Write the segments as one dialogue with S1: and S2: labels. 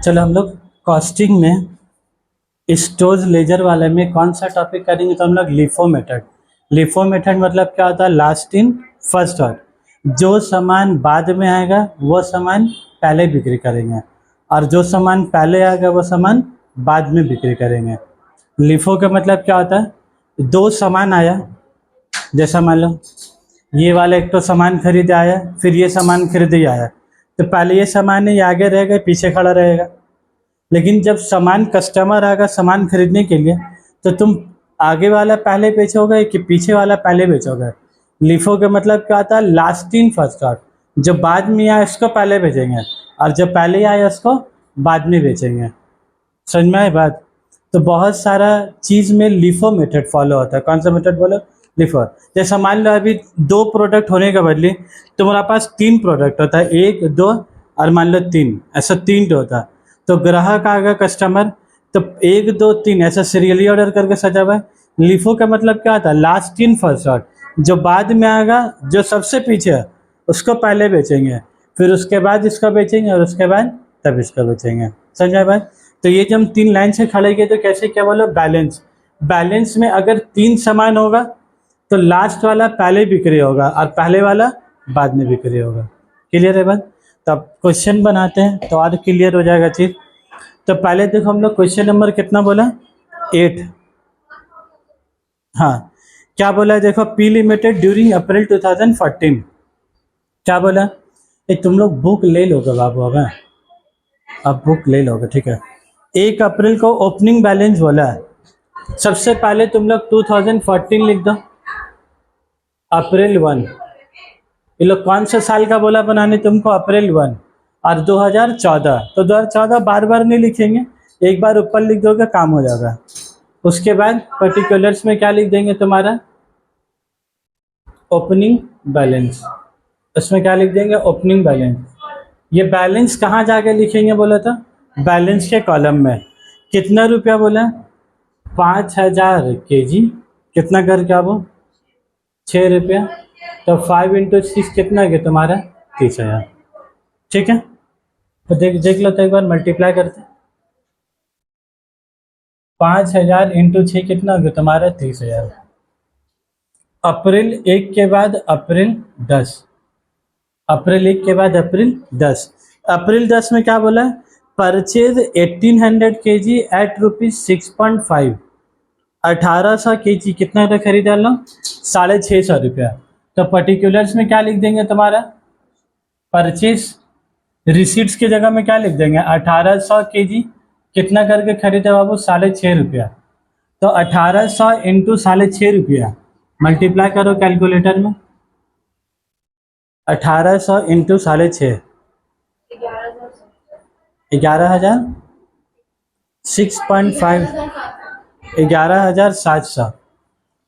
S1: चलो हम लोग कॉस्टिंग में स्टोज लेजर वाले में कौन सा टॉपिक करेंगे, तो हम लोग लिफो मेथड। लिफो मेथड मतलब क्या होता है, लास्ट इन फर्स्ट आउट। जो सामान बाद में आएगा वो सामान पहले बिक्री करेंगे, और जो सामान पहले आएगा वो सामान बाद में बिक्री करेंगे। लिफो का मतलब क्या होता है, दो सामान आया, जैसा मान लो ये वाला एक तो सामान खरीदे आया, फिर ये सामान खरीदे आया, तो पहले ये सामान ही आगे रहेगा, पीछे खड़ा रहेगा। लेकिन जब सामान कस्टमर आएगा सामान खरीदने के लिए, तो तुम आगे वाला पहले बेचोगे कि पीछे वाला पहले बेचोगे। लिफो का मतलब क्या आता है, लास्ट इन फर्स्ट आउट। जो बाद में आए उसको पहले बेचेंगे, और जो पहले आए उसको बाद में बेचेंगे। समझ में आए बात। तो बहुत सारा चीज़ में लिफो मेथड फॉलो होता है। कौन सा मेथड बोलो, लिफो। जैसे मान लो अभी दो प्रोडक्ट होने के बदले तुम्हारे पास तीन प्रोडक्ट होता है, एक दो और मान लो तीन, ऐसा तीन होता है। तो ग्राहक आएगा कस्टमर, तो एक दो तीन ऐसा सीरियली ऑर्डर करके सजा हुआ है। लिफो का मतलब क्या होता है, लास्ट इन फर्स्ट आउट। जो बाद में आएगा, जो सबसे पीछे है उसको पहले बेचेंगे, फिर उसके बाद इसको बेचेंगे, और उसके बाद तब इसको बेचेंगे। समझा बात। तो ये जब हम तीन लाइन से खड़े किए तो कैसे, क्या बोलो, बैलेंस। बैलेंस में अगर तीन सामान होगा तो लास्ट वाला पहले बिक्री होगा और पहले वाला बाद में बिक्री होगा। क्लियर है बात। तो अब क्वेश्चन बनाते हैं तो और क्लियर हो जाएगा चीज। तो पहले देखो हम लोग क्वेश्चन नंबर कितना बोला, 8। हाँ, क्या बोला है देखो, पी लिमिटेड ड्यूरिंग अप्रैल 2014। क्या बोला, ये तुम लोग बुक ले लोगे बाबू, अब बुक ले लोगे, ठीक है। 1 अप्रैल को ओपनिंग बैलेंस बोला है। सबसे पहले तुम लोग 2014 लिख दो, अप्रैल 1। ये लोग कौन सा साल का बोला बनाने तुमको, अप्रैल 1। और 2014, तो 2014 बार बार नहीं लिखेंगे, एक बार ऊपर लिख दोगे काम हो जाएगा। उसके बाद पर्टिकुलर्स में क्या लिख देंगे, तुम्हारा ओपनिंग बैलेंस। उसमें क्या लिख देंगे, ओपनिंग बैलेंस। ये बैलेंस कहाँ जाके लिखेंगे बोला था, बैलेंस के कॉलम में। कितना रुपया बोला, 5000 kg। कितना कर क्या वो, 6 रुपया। तो 5 × 6 कितना गया तुम्हारा, 30,000। ठीक है, तो देख लो तो एक बार मल्टीप्लाई करते। 5000 × 6 कितना हो गया तुम्हारा, 30,000। अप्रैल 1 के बाद अप्रैल 10, अप्रैल 1 के बाद अप्रैल 10। अप्रैल 10 में क्या बोला, परचेज 1800 kg एट ₹6.5। 1800 kg कितना का खरीदा लो, 650 रुपया। तो पर्टिकुलर्स में क्या लिख देंगे तुम्हारा, परचेज। रिसीट्स की जगह में क्या लिख देंगे, 1800 kg कितना करके खरीदा बाबू, 650 रुपया। तो 1800 × 650 रुपया मल्टीप्लाई करो कैलकुलेटर में। 1800 × 650, 11,000, 6.5, 11,700।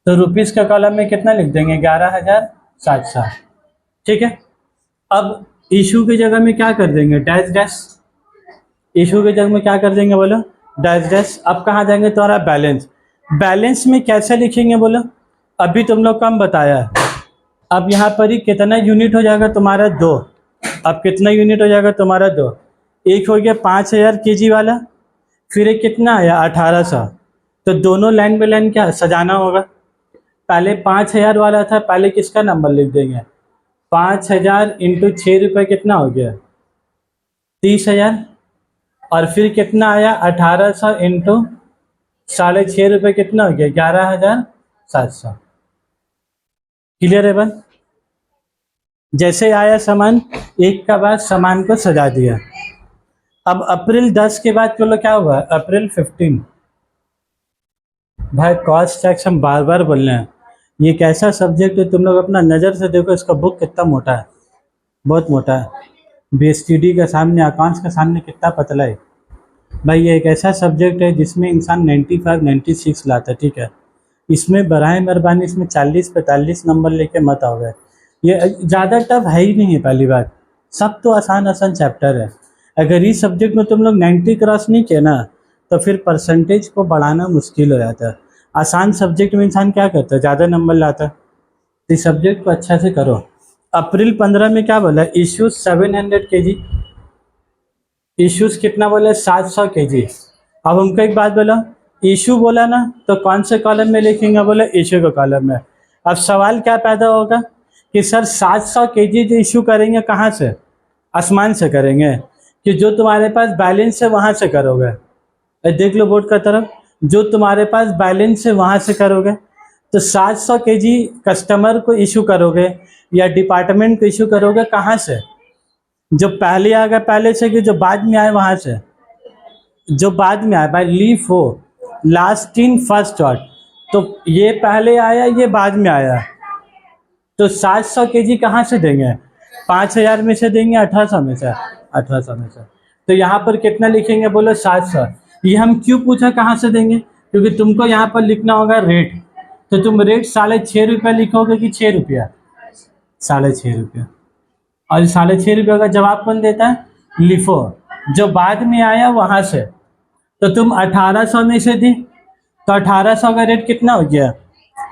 S1: तो रुपीस का कॉलम में कितना लिख देंगे, 11,700। ठीक है। अब इशू की जगह में क्या कर देंगे, डैश डैश। इशू की जगह में क्या कर देंगे बोलो, डैश डैश। अब कहाँ जाएंगे तुम्हारा बैलेंस। बैलेंस में कैसे लिखेंगे बोलो, अभी तुम लोग को हम बताया है। अब यहाँ पर ही कितना यूनिट हो जाएगा तुम्हारा, 2। अब कितना यूनिट हो जाएगा तुम्हारा, 2। एक हो गया 5000 kg वाला, फिर एक कितना आया 1800। तो दोनों लाइन बाय लाइन क्या सजाना होगा। पहले 5000 वाला था, पहले किसका नंबर लिख देंगे, 5000 × 6 रुपये कितना हो गया, 30,000। और फिर कितना आया 1800 × 650 रुपये कितना हो गया, 11,700। क्लियर है बन। जैसे आया सामान, एक का बाद सामान को सजा दिया। अब अप्रैल 10 के बाद चलो क्या हुआ, अप्रैल 15। भाई कॉस्ट टैक्स हम बार बार बोल रहे हैं, ये कैसा सब्जेक्ट है, तुम लोग अपना नज़र से देखो, इसका बुक कितना मोटा है, बहुत मोटा है। बीएसटीडी के सामने, अकाउंट्स के सामने कितना पतला है। भाई ये एक ऐसा सब्जेक्ट है जिसमें इंसान 95 96 लाता है, ठीक है। इसमें बराए मेहरबानी इसमें 40 45 नंबर लेके मत आओ गए। ये ज़्यादा टफ है ही नहीं है, पहली बात। सब तो आसान आसान चैप्टर है। अगर इस सब्जेक्ट में तुम लोग 90 क्रॉस नहीं किए ना, तो फिर परसेंटेज को बढ़ाना मुश्किल हो जाता है। आसान सब्जेक्ट में इंसान क्या करता है, ज़्यादा नंबर लाता है। तो इस सब्जेक्ट को अच्छा से करो। अप्रैल 15 में क्या बोला, इशू 700 kg, इश्यूज कितना बोले 700 kg। अब हमको एक बात बोलो, इशू बोला ना तो कौन से कॉलम में लिखेंगे, बोले इशू के कॉलम में। अब सवाल क्या पैदा होगा कि सर 700 kg जो इशू करेंगे कहाँ से, आसमान से करेंगे कि जो तुम्हारे पास बैलेंस है वहाँ से करोगे। देख लो बोर्ड का तरफ, जो तुम्हारे पास बैलेंस है वहाँ से करोगे। तो 700 kg कस्टमर को इशू करोगे या डिपार्टमेंट को इशू करोगे कहाँ से, जो पहले आ गया पहले से कि जो बाद में आए वहाँ से, जो बाद में आए बाय लीफ हो लास्ट इन फर्स्ट आउट। तो ये पहले आया ये बाद में आया, तो 700 kg कहाँ से देंगे, 5000 में से देंगे 1800 में से, 1800 में से। तो यहाँ पर कितना लिखेंगे, बोलो 700। ये हम क्यों पूछा कहाँ से देंगे, क्योंकि तुमको यहाँ पर लिखना होगा रेट। तो तुम रेट 6.5 रुपया लिखोगे कि 6 रुपया, 6.5 रुपया। और 6.5 रुपये का जवाब कौन देता है, लिफो, जो बाद में आया वहाँ से। तो तुम 1800 में से दी तो 1800 का रेट कितना हो गया,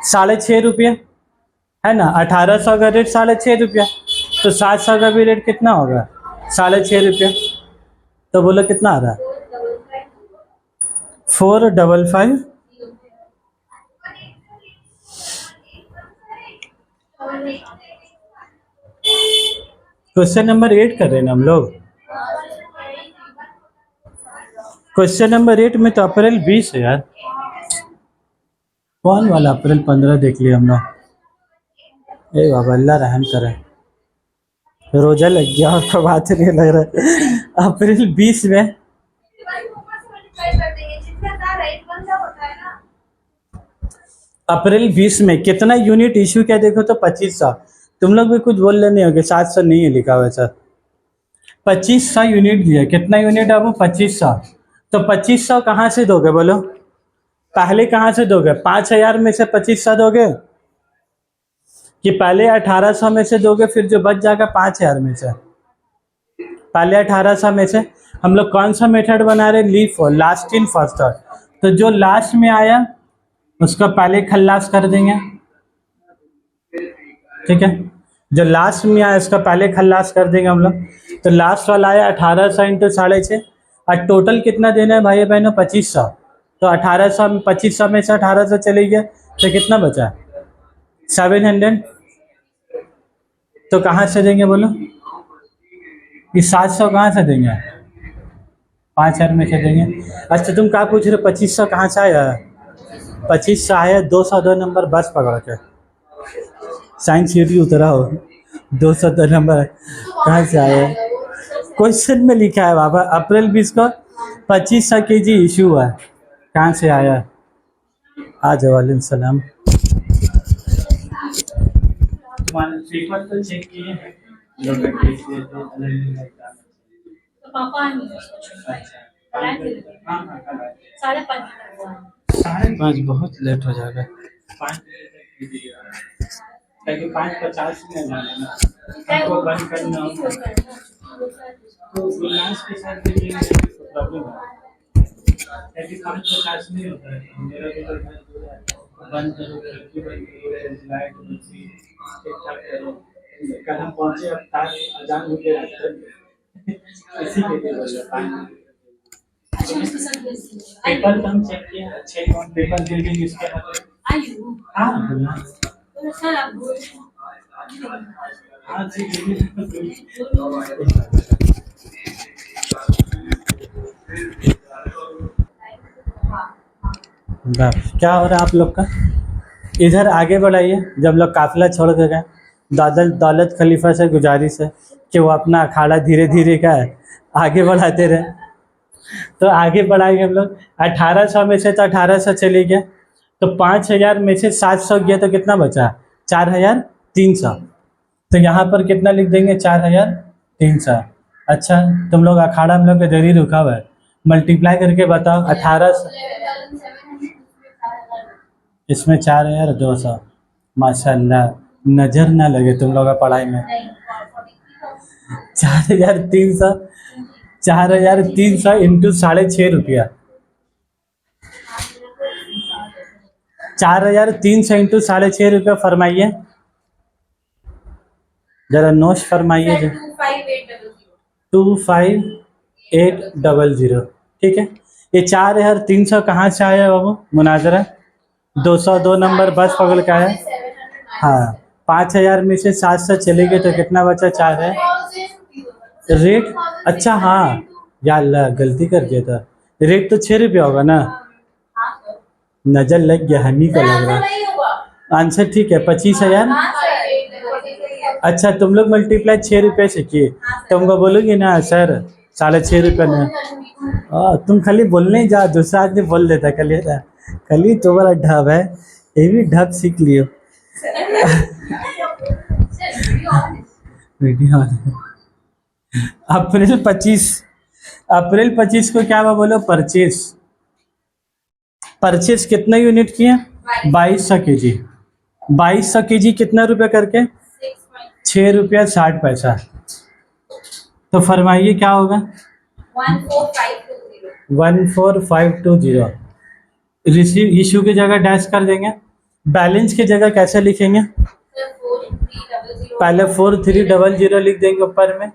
S1: 6.5 रुपया, है ना। 1800 का रेट 6.5 रुपया, तो 700 का भी रेट कितना होगा, 6.5 रुपया। तो बोलो कितना आ रहा है, 455। क्वेश्चन नंबर 8 कर रहे हैं ना हम लोग। क्वेश्चन नंबर 8 में तो अप्रैल 20 है यार, कौन वाला अप्रैल 15 देख लिया हम लोग। ए बाबा अल्लाह रहम करे, रोजा लग गया और तो बात नहीं लग रहा है। अप्रैल 20 में अप्रैल 20 में कितना यूनिट इशू किया देखो तो 2500। तुम लोग भी कुछ बोल रहे नहीं होगे, 700 नहीं है लिखा हुआ सर, 2500 यूनिट दिया। कितना यूनिट है वो, 2500। तो 2500 कहाँ से दोगे बोलो, पहले कहाँ से दोगे, 5000 में से 2500 दोगे कि पहले 1800 में से दोगे, फिर जो बच जाएगा 5000 में से। पहले 1800 में से हम लोग कौन सा मेथड बना रहे, लीफ और लास्ट इन फर्स्ट आउट। तो जो लास्ट में आया उसका पहले खल्लास कर देंगे, ठीक है। जो लास्ट में आया उसका पहले खल्लास कर देंगे हम लोग। तो लास्ट वाला आया 1800 इंटू 6.5, और टोटल कितना देना है भाई बहनों, 2500। तो 1800 में 2500 में से 1800 चले गया तो कितना बचा, 700। तो कहाँ से देंगे बोलो, ये 700 कहाँ से देंगे, 5000 में से देंगे। अच्छा तुम क्या पूछ रहे हो, 2500 कहाँ से आया, 2500 आया 202 नंबर बस पकड़ के, साइंस सिटी उतरा हो, 202 नंबर कहाँ से आया। क्वेश्चन में लिखा है बाबा अप्रैल 20 को 2500 kg इशू हुआ है, कहाँ से आया। आज वालेकुम सलाम। पेपर तो चेक किए हैं तो पापा साढ़े 5 बहुत लेट हो जाएगा, 5:50 में जाना ना, हमको बंद करना होगा तो लास्ट के साथ प्रॉब्लम है, 5:50 नहीं होता है। मेरा भी तो बंद करो, खिड़की बंद करो, लाइट ठीक ठाक करो। कल हम पहुंचे अब ताज अजान होके रास्ते में, इसी के लिए बोल रहा पेपर तो हम चेक किए अच्छे, कौन पेपर दे देंगे इसके हाथ। हाँ बोलना, हाँ जी क्या हो रहा है आप लोग का, इधर आगे बढ़ाइए। जब लोग काफिला छोड़ के गए, दौलत खलीफा से गुजारिश है कि वो अपना अखाड़ा धीरे धीरे का आगे बढ़ाते रहे। तो आगे बढ़ाएंगे हम लोग। 1800 में से तो 1800 चले गया, तो 5000 में से 700 गया तो कितना बचा, 4300। तो यहाँ पर कितना लिख देंगे, 4300। अच्छा तुम लोग अखाड़ा हम लोग का जरूर रुका हुआ है, मल्टीप्लाई करके बताओ 1800, इसमें 4200। माशाल्लाह नजर ना लगे तुम लोग का पढ़ाई में। 4300, 4300 इंटू 6.5 रुपया, 4300 इंटू 6.5 रुपया फरमाइए जरा, नोश फरमाइए। 25 800। ठीक है, ये 4,300 कहाँ से आया बाबू मुनाजरा? 202 नंबर बस पकड़ के आया। हाँ, 5,000 में से 700 चले गए तो कितना बचा? 4 है रेट। अच्छा हाँ, या अल्लाह गलती कर दिया था, रेट तो 6 रुपया होगा ना, नजर लग गया, हम ही को लग रहा। आंसर ठीक है, 25,000। अच्छा तुम लोग मल्टीप्लाई 6 रुपये से किए, तुमको बोलोगे ना सर 6.5 रुपये में। तुम खाली बोलने जा, दूसरा आदमी बोल देता खाली तुम्हारा ढब है, ये भी ढब सीख लियो। वीडियो अप्रैल 25 को क्या हुआ बोलो? परचेज। परचेज कितना यूनिट किया? 2200 kg। 2200 kg कितना रुपया करके? 6 रुपया 60 पैसा। तो फरमाइए क्या होगा? 14520। रिसीव इशू की जगह डैश कर देंगे, बैलेंस की जगह कैसे लिखेंगे? पहले 4300 लिख देंगे ऊपर में,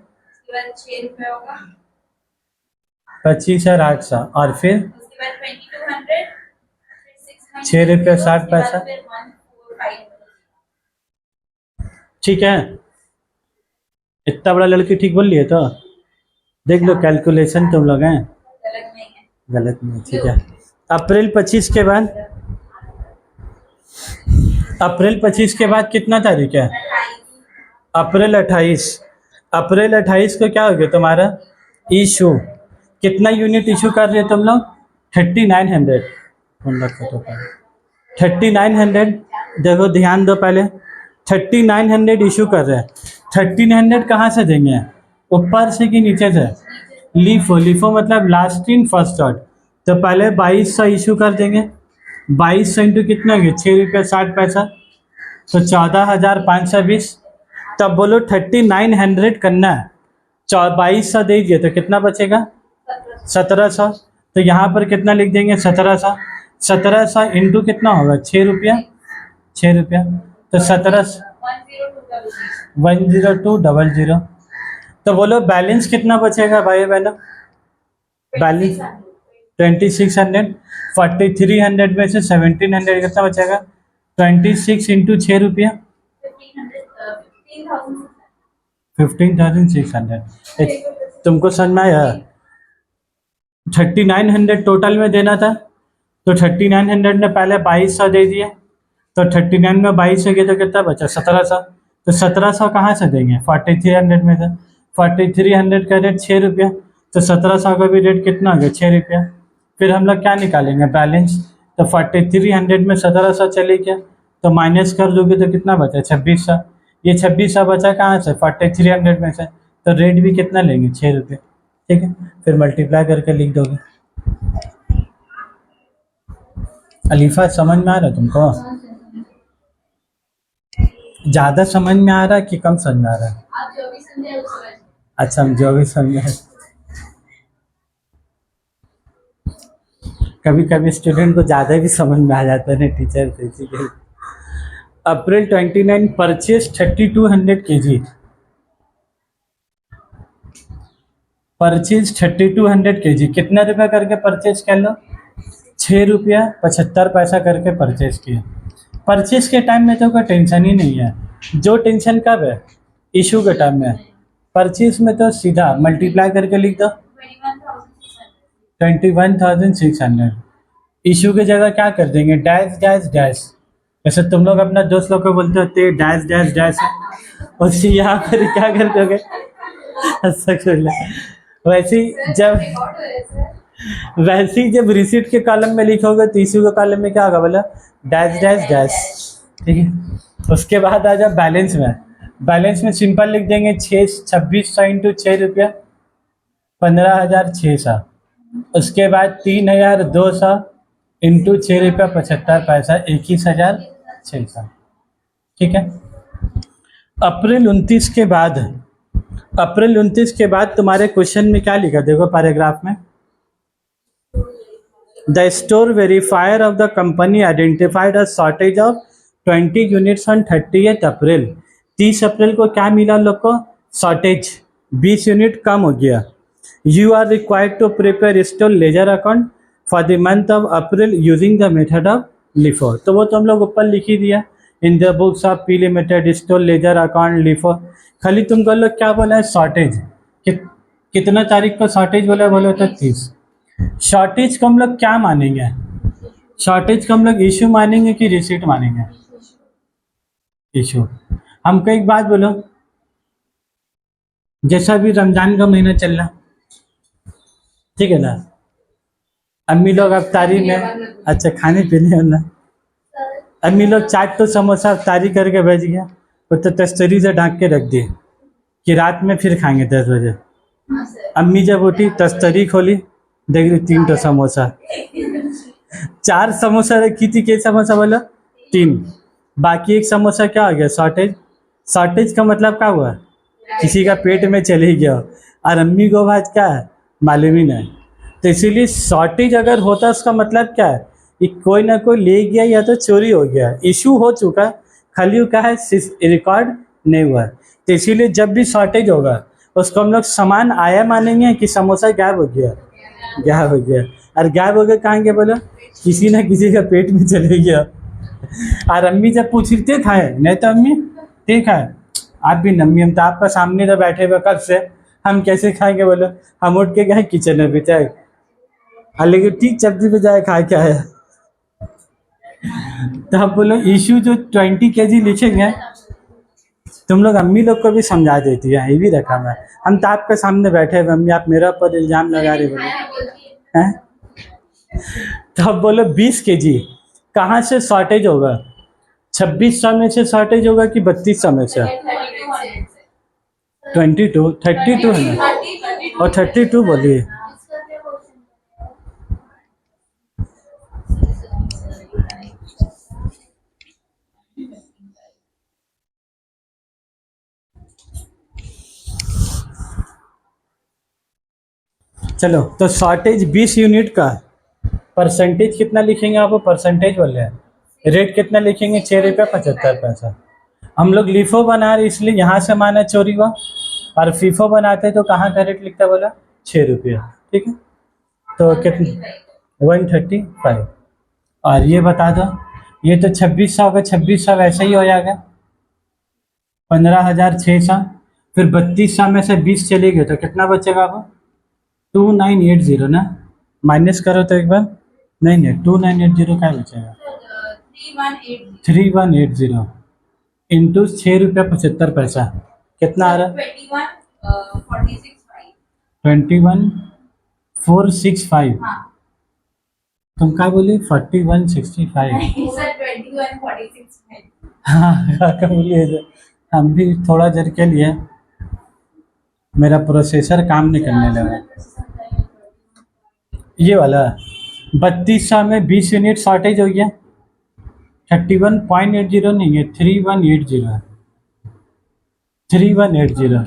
S1: 25,800 और फिर 6 रुपया 60 पैसा। ठीक है, इतना बड़ा लड़की ठीक बोल लिए तो देख लो, कैलकुलेशन तुम लोग हैं गलत नहीं। ठीक है, अप्रैल 25 के बाद, अप्रैल 25 के बाद कितना तारीख है? अप्रैल 28। अप्रैल 28 को क्या हो गया तुम्हारा? इशू। कितना यूनिट इशू कर रहे हो तुम लोग? 3900। फोन रखो तो पहले 3900। देखो ध्यान दो, पहले 3900 इशू कर रहे हैं। 1300 कहाँ से देंगे? ऊपर से कि नीचे से? लीफो। लीफो मतलब लास्ट इन फर्स्ट आउट। तो पहले 2200 इशू कर देंगे। 2200 इंटू कितना गया? 6 रुपया 60 पैसा, तो 14,520। तब बोलो 3900 करना है, 2200 दे दिए तो कितना बचेगा? 1700। तो यहाँ पर कितना लिख देंगे? 1700। 1700 इंटू कितना होगा? 6 रुपया 6 रुपया, तो 1700 10200। तो बोलो बैलेंस कितना बचेगा भाई बहनों? बैलेंस 2600। 4300 में से 1700 कितना बचेगा? 26 इंटू 6 रुपया 15,600। तुमको समझ में आया? 3900 टोटल में देना था, तो 3900 ने पहले 2200 दे दिया, तो 39 में 2200 गया तो कितना बचा? 1700। तो 1700 कहाँ से देंगे? 4300 में से। 4300 का रेट 6 रुपया, तो 1700 का भी रेट कितना हो गया? 6 रुपया। फिर हम लोग क्या निकालेंगे? बैलेंस। तो 4300 में 1700 चले गया, तो माइनस कर दोगे तो कितना बचा? 2600। ये 2600 बचा कहाँ से? 4300 में से। तो रेट भी कितना लेंगे? 6 रुपये। ठीक है, फिर मल्टीप्लाई करके लिख दोगे। अलीफा समझ में आ रहा है तुमको? ज़्यादा समझ में आ रहा है कि कम समझ में आ रहा है? अच्छा, हम जो भी समझे। कभी कभी स्टूडेंट को ज़्यादा भी समझ में आ जाता है ना टीचर से, इसीलिए। अप्रैल 29 परचेज 3200 kg। परचेज 3200 kg कितना रुपया करके परचेज कर लो? 6 रुपया 75 पैसा करके परचेज किया। परचेज के टाइम में तो कोई टेंशन ही नहीं है, जो टेंशन कब है? इशू के टाइम में। परचेज में तो सीधा मल्टीप्लाई करके लिख दो, 21,600। इशू की जगह क्या कर देंगे? Dash dash dash. जैसे तुम लोग अपना दोस्त लोग को बोलते होते डैश डैश डैश, उसी यहाँ पर क्या कर दोगे? वैसे ही जब रिसीट के कॉलम में लिखोगे तो इशू के कॉलम में क्या होगा बोला? Dash dash dash. ठीक है, उसके बाद आ जाओ बैलेंस में। बैलेंस में सिंपल लिख देंगे 2600 इंटू 6 रुपया 15,600। उसके बाद 3,200 इंटू 6 रुपया 75 पैसा 21,600। ठीक है, अप्रैल 29 के बाद, अप्रैल 29 के बाद तुम्हारे क्वेश्चन में क्या लिखा? देखो पैराग्राफ में, the store verifier of the company identified a shortage of 20 units on 30 अप्रैल। 30 अप्रैल को क्या मिला लोग को? शॉर्टेज, 20 यूनिट कम हो गया। You are required to prepare store ledger account for the month of April using the method of LIFO. तो वो तो हम लोग ऊपर लिख ही दिया, in the books of P limited store ledger account LIFO. खाली तुम कर लो क्या बोला है, शॉर्टेज कितना तारीख को शॉर्टेज बोला, बोलो तो 30। शॉर्टेज को हम लोग क्या मानेंगे, शॉर्टेज को हम लोग इशू मानेंगे कि रिसीट मानेंगे, इशू। हमको एक बात बोलो, जैसा भी रमजान का महीना चल रहा, ठीक है ना, अम्मी लोग अफ्तारी में, अच्छा खाने पीने वाला, अम्मी लोग चाट तो समोसा अफ्तारी करके भेज गया, वो तो तस्तरी से ढांक के रख दिए कि रात में फिर खाएंगे 10 बजे। अम्मी जब उठी तस्तरी खोली, देख रही 3 तो समोसा, 4 समोसा रखी थी, के समोसा बोला 3, बाकी 1 समोसा क्या हो गया, शॉर्टेज। शॉर्टेज का मतलब क्या हुआ, किसी का पेट में चले ही गया, और अम्मी को बात क्या है मालूम ही नहीं। तो इसीलिए शॉर्टेज अगर होता उसका मतलब क्या है कि कोई ना कोई ले गया या तो चोरी हो गया, इशू हो चुका, खाली वो क्या है रिकॉर्ड नहीं हुआ। तो इसीलिए जब भी शॉर्टेज होगा उसको हम लोग सामान आया मानेंगे कि समोसा गायब हो गया, गायब हो गया। और गायब हो गया कहाँ गया बोलो, किसी ना किसी का पेट में चले गया। और अम्मी जब पूछी थे खाए, नहीं तो अम्मी ते खाए, आप भी नम्मी, हम तो आपका सामने तो बैठे हुए कब से, हम कैसे खाएंगे बोलो। हम उठ के गए किचन में बिचाए, लेकिन ठीक सब्जी पे जाए खा के आया। तो आप बोलो इशू जो 20 kg लिखेंगे, तुम लोग अम्मी लोग को भी समझा देती है, ये भी रखा मैं, हम तो आपके सामने बैठे हुए, अम्मी आप मेरा ऊपर इल्जाम लगा रहे बोलो हैं। तो अब बोलो 20 kg कहाँ से शॉर्टेज होगा, 2600 में से शॉर्टेज होगा कि 3200 में से, 32 है ना, और 32 बोलिए। चलो तो शॉर्टेज 20 यूनिट का परसेंटेज कितना लिखेंगे, आप परसेंटेज बोल रहे हैं, रेट कितना लिखेंगे, 6 रुपया 75 पैसा। हम लोग लिफो बना रहे इसलिए यहाँ से माना चोरी हुआ, और फीफो बनाते तो कहाँ का रेट लिखता बोला 6 रुपया, ठीक है। तो कितना 135। और ये बता दो, ये तो 2600 का 2600 वैसे ही हो जाएगा 15,600, फिर 3200 में से 20 चले गए तो कितना बचेगा वो 2980 ना, माइनस करो तो एक बार, नहीं नहीं 2980 का बचेगा 3180 इंटू 6 रुपया 75 पैसा, कितना आ रहा है 21465। तुम क्या बोली 4165, हाँ क्या बोलिए, हम भी थोड़ा देर के लिए मेरा प्रोसेसर काम नहीं करने लगा। ये वाला 3200 में 20 यूनिट शॉर्टेज हो गया, 31.80 नहीं है, 3180 है, 3180।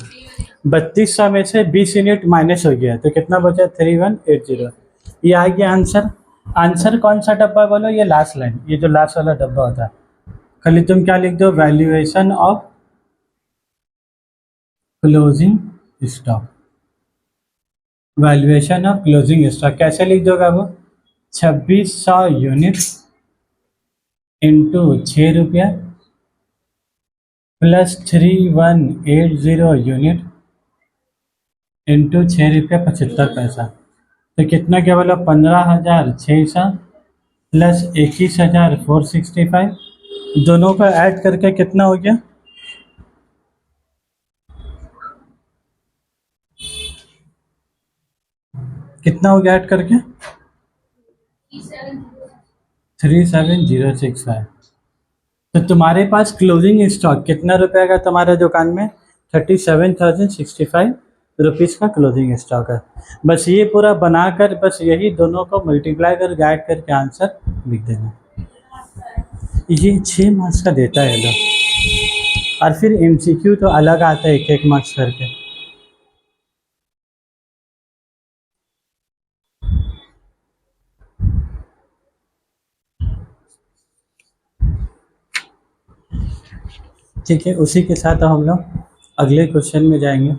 S1: 3200 में से 20 यूनिट माइनस हो गया तो कितना बचा 3180। ये आ गया आंसर। आंसर कौन सा डब्बा बोलो, ये लास्ट लाइन, ये जो लास्ट वाला डब्बा होता है, खाली तुम क्या लिख दो, valuation of closing stock, valuation of closing stock कैसे लिख दोगे वो, 2600 यूनिट इंटू 6 रुपया प्लस 3180 यूनिट इंटू 6 रुपया 75 पैसा। तो कितना क्या बोला 15,600 प्लस 21,465, दोनों का ऐड करके कितना हो गया, कितना हो गया ऐड करके 37065। तो तुम्हारे पास क्लोजिंग स्टॉक कितना रुपए का तुम्हारे दुकान में, 37,065 रुपीज़ का क्लोजिंग स्टॉक है। बस ये पूरा बनाकर बस यही दोनों को मल्टीप्लाई कर ऐड करके आंसर लिख देना। ये 6 मार्क्स का देता है लोग, और फिर एमसीक्यू तो अलग आता है 1-1 मार्क्स करके। ठीक है, उसी के साथ हम लोग अगले क्वेश्चन में जाएंगे।